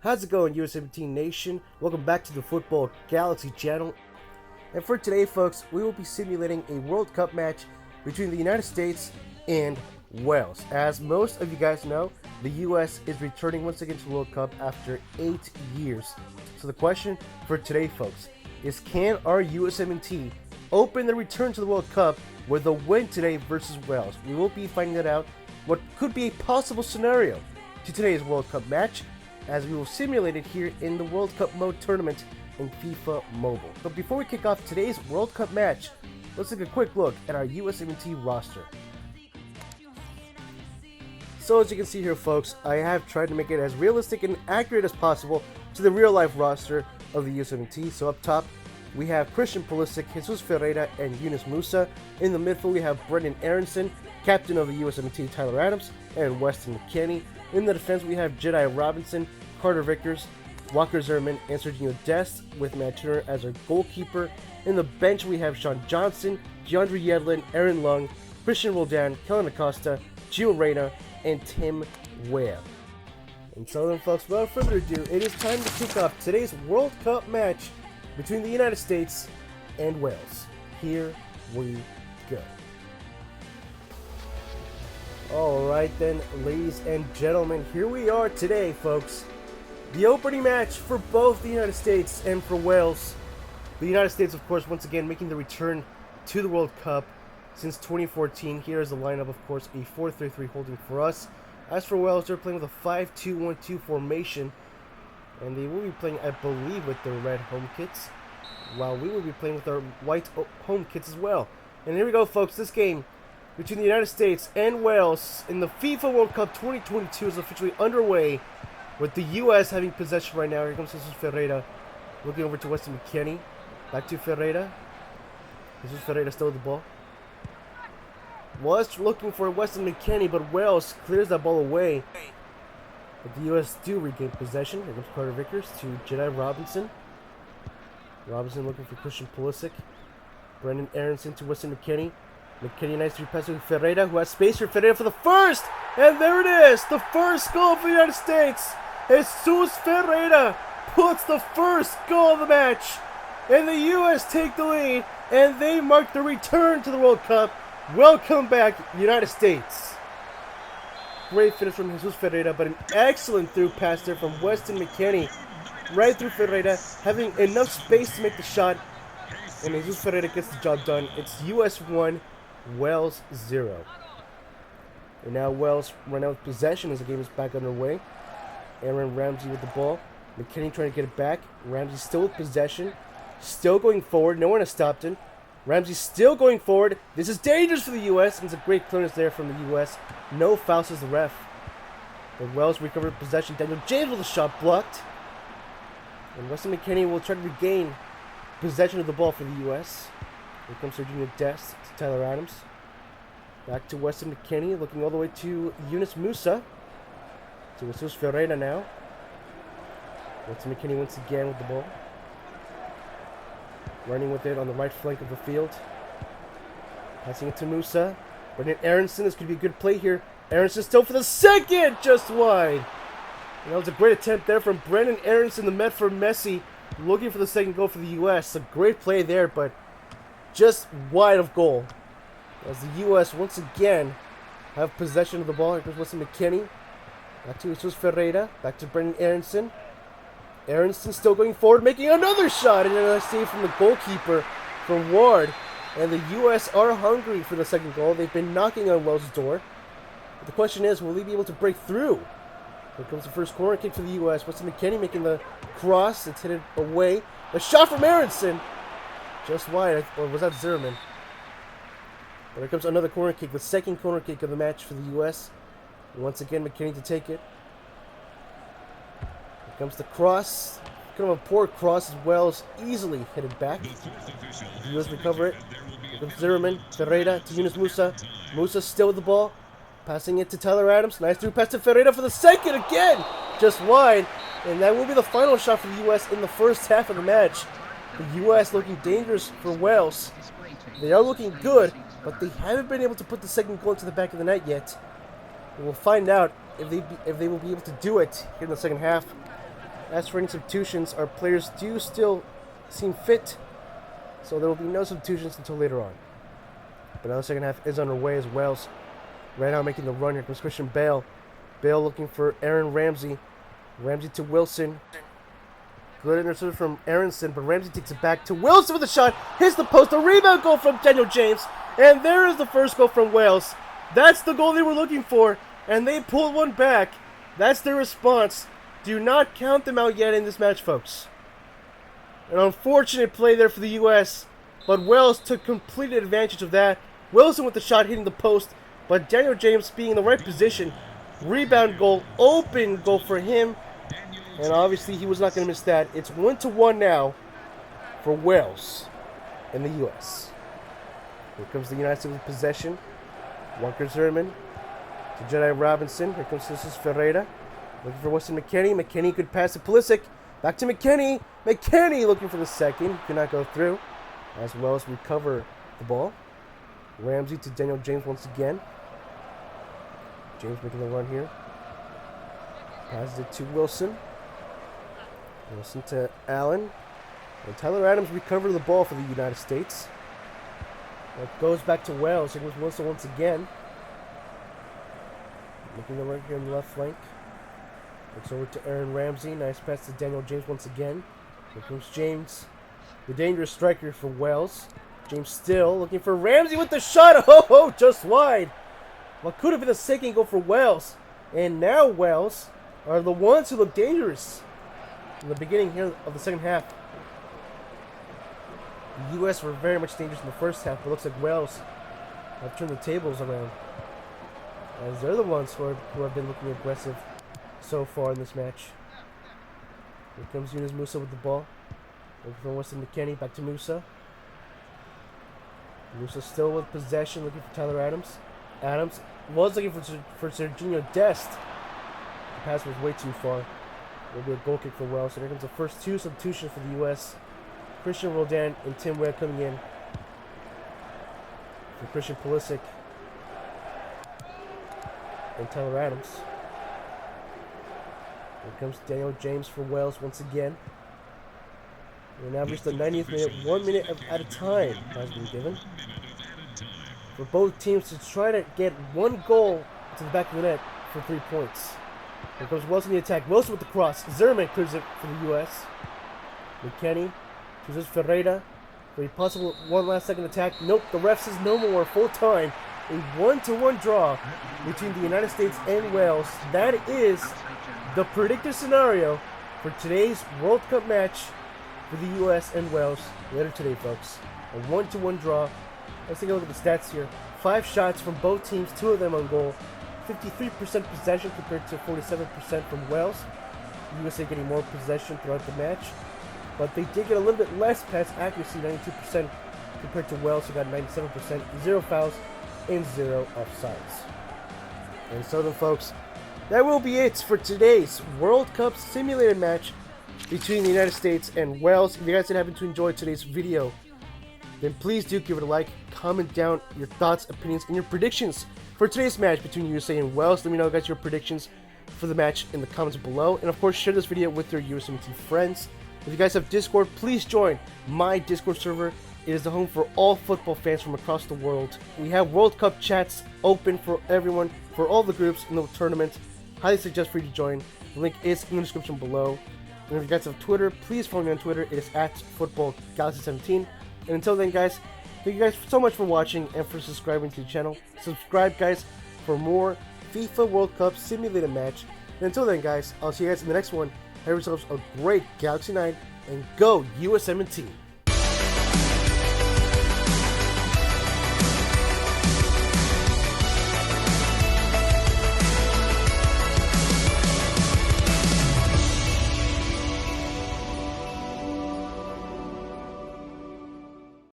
How's it going, US 17 Nation? Welcome back to the Football Galaxy channel. And for today, folks, we will be simulating a World Cup match between the United States and Wales. As most of you guys know, the US is returning once again to the World Cup after 8 years. So the question for today, folks, is can our US 17 open the return to the World Cup with a win today versus Wales? We will be finding that out what could be a possible scenario to today's World Cup match, as we will simulate it here in the World Cup mode tournament in FIFA Mobile. But before we kick off today's World Cup match, let's take a quick look at our US 17 roster. So as you can see here, folks, I have tried to make it as realistic and accurate as possible to the real life roster of the US 17. So up top, we have Christian Pulisic, Jesus Ferreira, and Yunus Musa. In the midfield, we have Brendan Aronson, captain of the US 17 Tyler Adams, and Weston McKennie. In the defense, we have Jedi Robinson, Carter Vickers, Walker Zimmerman, and Sergio Dest, with Matt Turner as our goalkeeper. In the bench, we have Sean Johnson, DeAndre Yedlin, Aaron Lung, Christian Roldan, Kellen Acosta, Gio Reyna, and Tim Webb. And so then, folks, without further ado, it is time to kick off today's World Cup match between the United States and Wales. Here we go. Alright then, ladies and gentlemen, here we are today, folks. The opening match for both the United States and for Wales. The United States, of course, once again making the return to the World Cup since 2014. Here is the lineup, of course, a 4-3-3 holding for us. As for Wales, they're playing with a 5-2-1-2 formation, and they will be playing, I believe, with their red home kits, while we will be playing with our white home kits as well. And here we go, folks. This game between the United States and Wales in the FIFA World Cup 2022 is officially underway, with the U.S. having possession right now. Here comes Jesus Ferreira, looking over to Weston McKennie. Back to Ferreira. Jesus Ferreira still with the ball. Was looking for Weston McKennie, but Wales clears that ball away. But the U.S. do regain possession. Here comes Carter Vickers to Jedi Robinson. Robinson looking for Christian Pulisic. Brendan Aronson to Weston McKennie. McKennie, nice pass to Ferreira, who has space for Ferreira for the first! And there it is! The first goal for the United States! Jesus Ferreira puts the first goal of the match! And the U.S. take the lead, and they mark the return to the World Cup. Welcome back, United States! Great finish from Jesus Ferreira, but an excellent through pass there from Weston McKennie. Right through Ferreira, having enough space to make the shot. And Jesus Ferreira gets the job done. It's US 1, Wales 0. And now Wales run out with possession as the game is back underway. Aaron Ramsey with the ball. McKennie trying to get it back. Ramsey still with possession. Still going forward. No one has stopped him. Ramsey still going forward. This is dangerous for the US. And it's a great clearance there from the US. No foul, says the ref. But Wales recovered possession. Daniel James with a shot blocked. And Weston McKennie will try to regain possession of the ball for the U.S. Here comes Sergio Dest to Tyler Adams. Back to Weston McKennie, looking all the way to Yunus Musa. To Jesus Ferreira now. Weston McKennie once again with the ball. Running with it on the right flank of the field. Passing it to Musa. Brendan Aronson, this could be a good play here. Aronson still for the second, just wide. And that was a great attempt there from Brendan Aronson, the Met for Messi, looking for the second goal for the U.S. A great play there, but just wide of goal. As the U.S. once again have possession of the ball. Here comes Weston McKennie. Back to Jesus Ferreira. Back to Brendan Aronson. Aronson still going forward, making another shot. And another save from the goalkeeper from Ward. And the U.S. are hungry for the second goal. They've been knocking on Wales' door. But the question is, will they be able to break through? Here comes the first corner kick for the U.S. Weston McKennie making the cross. It's hit it away. A shot from Aronson. Just wide. Or was that Zimmerman? But here comes another corner kick. The second corner kick of the match for the U.S. And once again, McKennie to take it. Here comes the cross. Kind of a poor cross as Wales easily hit it back. The U.S. recover it. Here comes Zimmerman. Ferreira to Yunus Musa. Musa still with the ball. Passing it to Tyler Adams. Nice through pass to Ferreira for the second again. Just wide. And that will be the final shot for the U.S. in the first half of the match. The U.S. looking dangerous for Wales. They are looking good, but they haven't been able to put the second goal into the back of the net yet. And we'll find out if they will be able to do it here in the second half. As for any substitutions, our players do still seem fit, so there will be no substitutions until later on. But now the second half is underway as Wales right now making the run. Here comes Christian Bale. Bale looking for Aaron Ramsey. Ramsey to Wilson. Good interception from Aronson, but Ramsey takes it back to Wilson with a shot. Hits the post. A rebound goal from Daniel James. And there is the first goal from Wales. That's the goal they were looking for. And they pulled one back. That's their response. Do not count them out yet in this match, folks. An unfortunate play there for the U.S., but Wales took complete advantage of that. Wilson with the shot hitting the post, but Daniel James being in the right position. Rebound goal, open goal for him. And obviously he was not going to miss that. It's 1-1 now for Wales and the U.S. Here comes the United States with possession. Walker Zimmerman to Jedi Robinson. Here comes Jesus Ferreira. Looking for Weston McKennie. McKennie could pass to Pulisic. Back to McKennie. McKennie looking for the second. Could not go through. As well as recover the ball. Ramsey to Daniel James once again. James making the run here. Passes it to Wilson. Wilson to Allen. And Tyler Adams recovered the ball for the United States. It goes back to Wales. It was Wilson once again. Looking the right here on the left flank. Looks over to Aaron Ramsey. Nice pass to Daniel James once again. Here comes James. The dangerous striker for Wales. James still looking for Ramsey with the shot. Oh, just wide. What could have been a second goal for Wales. And now Wales are the ones who look dangerous in the beginning here of the second half. The U.S. were very much dangerous in the first half, but it looks like Wales have turned the tables around, as they're the ones who have been looking aggressive so far in this match. Here comes Yunus Musa with the ball. Looking for Weston McKennie, back to Musa. Musa still with possession, looking for Tyler Adams. Adams was looking for Serginho Dest. The pass was way too far. Will be a goal kick for Wales. So here comes the first two substitutions for the U.S. Christian Roldan and Tim Weah coming in for Christian Pulisic and Tyler Adams. Here comes Daniel James for Wales once again. We're now reached the 90th minute. 1 minute at a time has been given for both teams to try to get one goal to the back of the net for 3 points. Here comes Wilson in the attack. Wilson with the cross. Zimmerman clears it for the U.S. McKennie. Jesus Ferreira for a possible one last second attack. Nope, the ref says no more. Full time. A 1-1 draw between the United States and Wales. That is the predicted scenario for today's World Cup match for the U.S. and Wales later today, folks. A 1-1 draw. Let's take a look at the stats here. 5 shots from both teams, 2 of them on goal. 53% possession compared to 47% from Wales. The USA getting more possession throughout the match. But they did get a little bit less pass accuracy, 92% compared to Wales, who got 97%. 0 fouls and 0 offsides. And so then, folks, that will be it for today's World Cup simulated match between the United States and Wales. If you guys did happen to enjoy today's video, then please do give it a like, comment down your thoughts, opinions, and your predictions for today's match between USA and Wales. Let me know, guys, your predictions for the match in the comments below. And of course, share this video with your USMT friends. If you guys have Discord, please join my Discord server. It is the home for all football fans from across the world. We have World Cup chats open for everyone, for all the groups in the tournament. Highly suggest for you to join. The link is in the description below. And if you guys have Twitter, please follow me on Twitter. It is @FootballGalaxy17. And until then, guys, thank you guys so much for watching and for subscribing to the channel. Subscribe, guys, for more FIFA World Cup simulated match. And until then, guys, I'll see you guys in the next one. Have yourselves a great Galaxy night, and go USMT!